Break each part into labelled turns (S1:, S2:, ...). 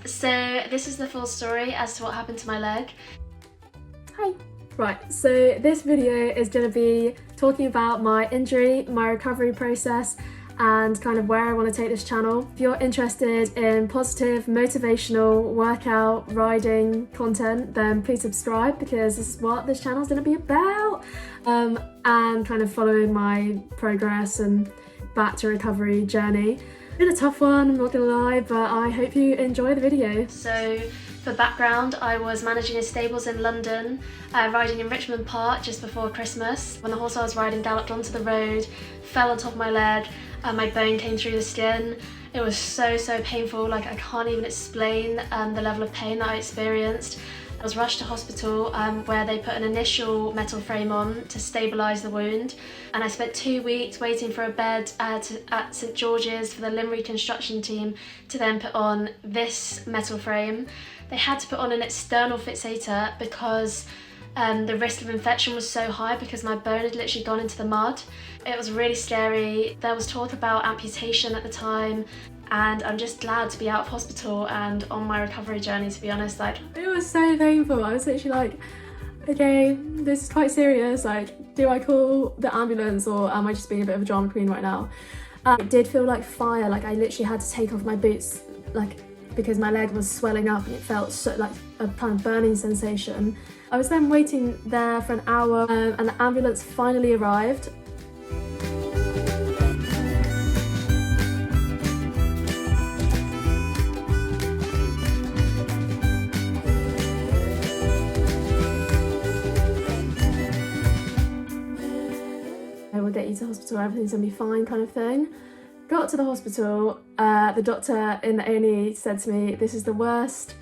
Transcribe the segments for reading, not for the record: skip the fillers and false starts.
S1: so this is the full story as to what happened to my leg.
S2: Hi. Right, so this video is going to be talking about my injury, my recovery process, and kind of where I want to take this channel. If you're interested in positive, motivational, workout, riding content, then please subscribe because this is what this channel is going to be about. And kind of following my progress and back to recovery journey. It's been a tough one, I'm not gonna lie, but I hope you enjoy the video.
S1: So for background, I was managing a stables in London, riding in Richmond Park just before Christmas. When the horse I was riding galloped onto the road, fell on top of my leg, and my bone came through the skin. It was so painful, like I can't even explain the level of pain that I experienced. I was rushed to hospital where they put an initial metal frame on to stabilise the wound, and I spent 2 weeks waiting for a bed at St George's for the limb reconstruction team to then put on this metal frame. They had to put on an external fixator because the risk of infection was so high because my bone had literally gone into the mud. It was really scary. There was talk about amputation at the time, and I'm just glad to be out of hospital and on my recovery journey, to be honest. Like,
S2: it was so painful. I was literally like, okay, this is quite serious. Like, do I call the ambulance or am I just being a bit of a drama queen right now? It did feel like fire. Like, I literally had to take off my boots, like, because my leg was swelling up and it felt so, like a kind of burning sensation. I was then waiting there for an hour and the ambulance finally arrived. I will get you to hospital, everything's gonna be fine kind of thing. Got to the hospital, the doctor in the A&E said to me, this is the worst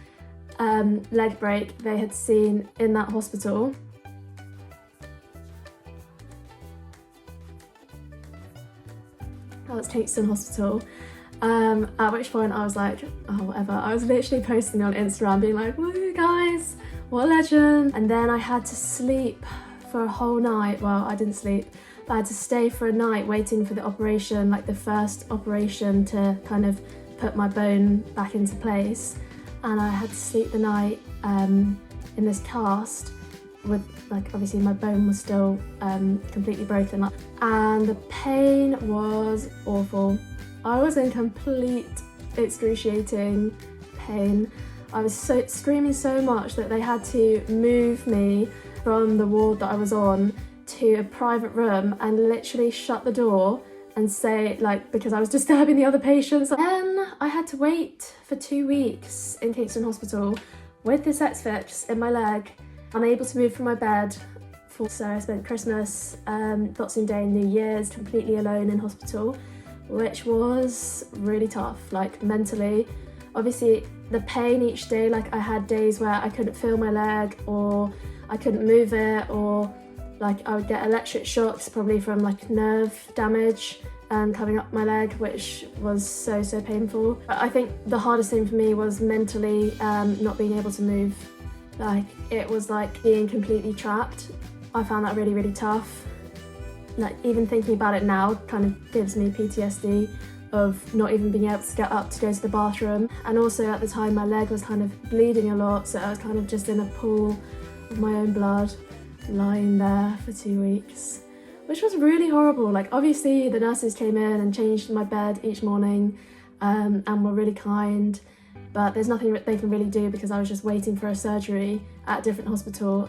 S2: leg break they had seen in that hospital. That was Kingston Hospital. At which point I was like, oh, whatever. I was literally posting on Instagram being like, woo guys, what a legend. And then I had to sleep for a whole night. Well, I didn't sleep. I had to stay for a night waiting for the operation, like the first operation to kind of put my bone back into place. And I had to sleep the night in this cast with, like, obviously my bone was still completely broken. And the pain was awful. I was in complete excruciating pain. I was screaming so much that they had to move me from the ward that I was on to a private room and literally shut the door and say, like, because I was disturbing the other patients. Then I had to wait for 2 weeks in Kingston Hospital with this X-Fix in my leg, unable to move from my bed. So I spent Christmas, Boxing Day and New Year's completely alone in hospital, which was really tough, like mentally. Obviously the pain each day, like I had days where I couldn't feel my leg or I couldn't move it, or like I would get electric shocks probably from like nerve damage coming up my leg, which was so painful. But I think the hardest thing for me was mentally not being able to move. Like, it was like being completely trapped. I found that really tough. Like, even thinking about it now kind of gives me PTSD of not even being able to get up to go to the bathroom. And also at the time my leg was kind of bleeding a lot, so I was kind of just in a pool of my own blood, lying there for 2 weeks, which was really horrible. Like, obviously the nurses came in and changed my bed each morning and were really kind, but there's nothing they can really do because I was just waiting for a surgery at a different hospital.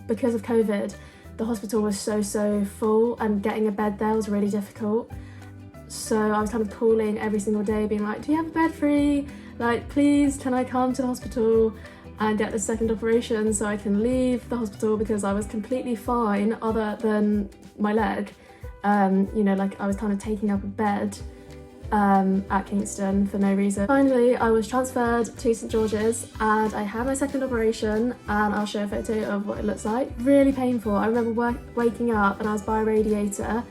S2: Because of COVID, the hospital was so full and getting a bed there was really difficult. So I was kind of calling every single day being like, do you have a bed free? Like, please, can I come to the hospital and get the second operation so I can leave the hospital, because I was completely fine other than my leg. You know, like I was kind of taking up a bed at Kingston for no reason. Finally, I was transferred to St George's and I had my second operation, and I'll show a photo of what it looks like. Really painful. I remember waking up and I was by a radiator,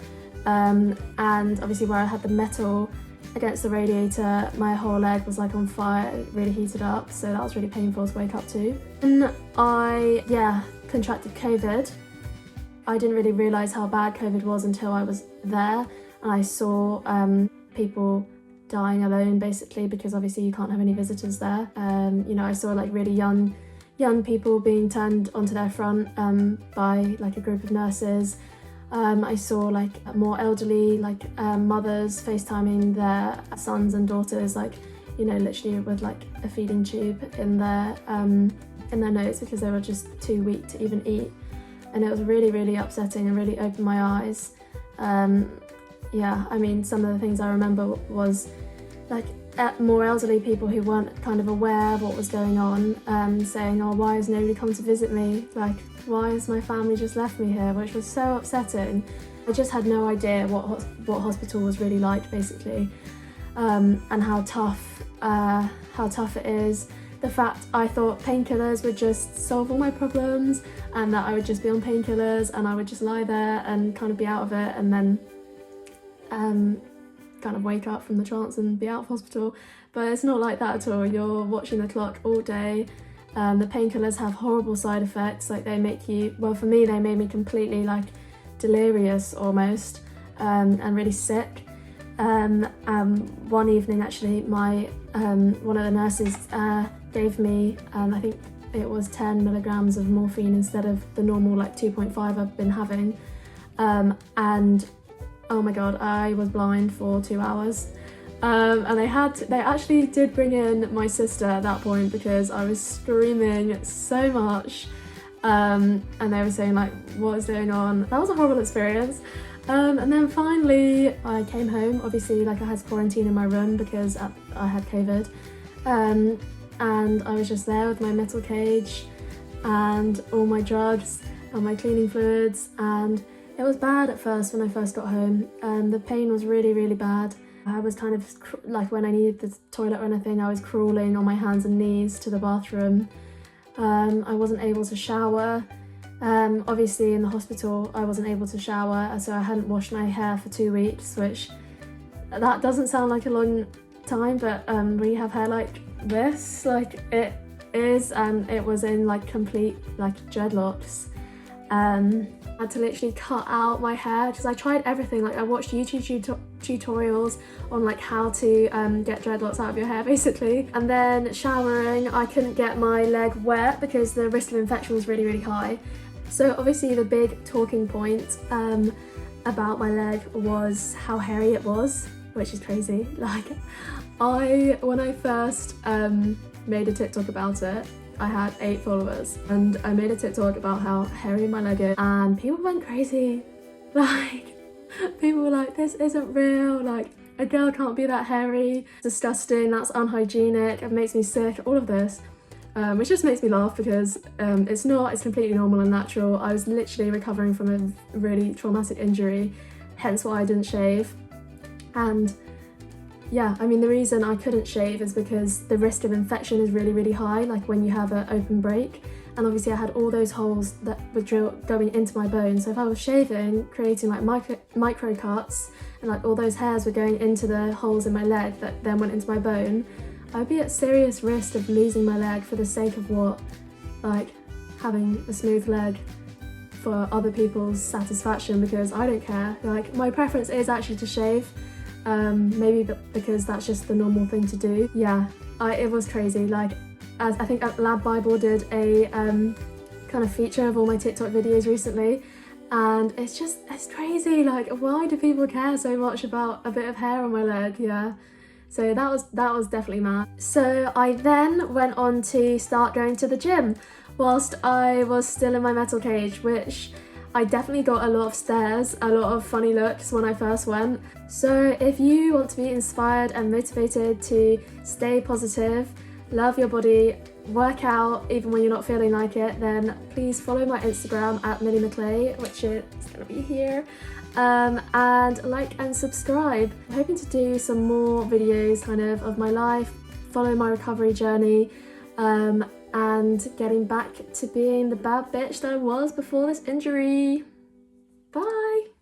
S2: and obviously where I had the metal against the radiator, my whole leg was like on fire, it really heated up, so that was really painful to wake up to. And I, contracted COVID. I didn't really realise how bad COVID was until I was there and I saw people dying alone basically, because obviously you can't have any visitors there. You know, I saw like really young people being turned onto their front by like a group of nurses. I saw like more elderly mothers FaceTiming their sons and daughters, like, you know, literally with like a feeding tube in their nose because they were just too weak to even eat. And it was really, really upsetting and really opened my eyes. Yeah, I mean, some of the things I remember was like more elderly people who weren't kind of aware of what was going on, saying, oh, why has nobody come to visit me? Like, why has my family just left me here? Which was so upsetting. I just had no idea what hospital was really like, basically, and how tough it is. The fact I thought painkillers would just solve all my problems, and that I would just be on painkillers and I would just lie there and kind of be out of it, and then kind of wake up from the trance and be out of hospital. But it's not like that at all. You're watching the clock all day. The painkillers have horrible side effects. Like, they make you, well, for me, they made me completely like delirious almost, and really sick. One evening actually, my one of the nurses gave me, I think it was 10 milligrams of morphine instead of the normal like 2.5 I've been having, and oh my god, I was blind for 2 hours. And they actually did bring in my sister at that point because I was screaming so much, and they were saying like, what is going on? That was a horrible experience. And then finally I came home. Obviously, like, I had to quarantine in my room because I had COVID, and I was just there with my metal cage and all my drugs and my cleaning fluids, and it was bad at first when I first got home. The pain was really, really bad. I was kind of like, when I needed the toilet or anything, I was crawling on my hands and knees to the bathroom. I wasn't able to shower. Obviously in the hospital I wasn't able to shower, so I hadn't washed my hair for 2 weeks, which that doesn't sound like a long time, but when you have hair like this, like it is, and it was in like complete like dreadlocks. I had to literally cut out my hair because I tried everything. Like, I watched YouTube tutorials on like how to get dreadlocks out of your hair basically, and then showering, I couldn't get my leg wet because the risk of infection was really, really high. So obviously the big talking point about my leg was how hairy it was, which is crazy. Like, when I first made a TikTok about it, I had 8 followers, and I made a TikTok about how hairy my leg is, and people went crazy. Like, people were like, this isn't real, like, a girl can't be that hairy, disgusting, that's unhygienic, it makes me sick, all of this. Which just makes me laugh because it's not, it's completely normal and natural. I was literally recovering from a really traumatic injury, hence why I didn't shave. And yeah, I mean, the reason I couldn't shave is because the risk of infection is really, really high, like when you have an open break. And obviously I had all those holes that were going into my bone. So if I was shaving, creating like micro cuts, and like all those hairs were going into the holes in my leg that then went into my bone, I'd be at serious risk of losing my leg for the sake of what? Like, having a smooth leg for other people's satisfaction, because I don't care. Like, my preference is actually to shave, maybe because that's just the normal thing to do. Yeah, it was crazy. Like, as I think Lab Bible did a kind of feature of all my TikTok videos recently, and it's crazy. Like, why do people care so much about a bit of hair on my leg? Yeah. So that was definitely mad. So I then went on to start going to the gym whilst I was still in my metal cage, which I definitely got a lot of stares, a lot of funny looks when I first went. So if you want to be inspired and motivated to stay positive, love your body, work out even when you're not feeling like it, then please follow my Instagram at Millie McClay, which is gonna be here. And like and subscribe. I'm hoping to do some more videos kind of my life, follow my recovery journey, and getting back to being the bad bitch that I was before this injury. Bye!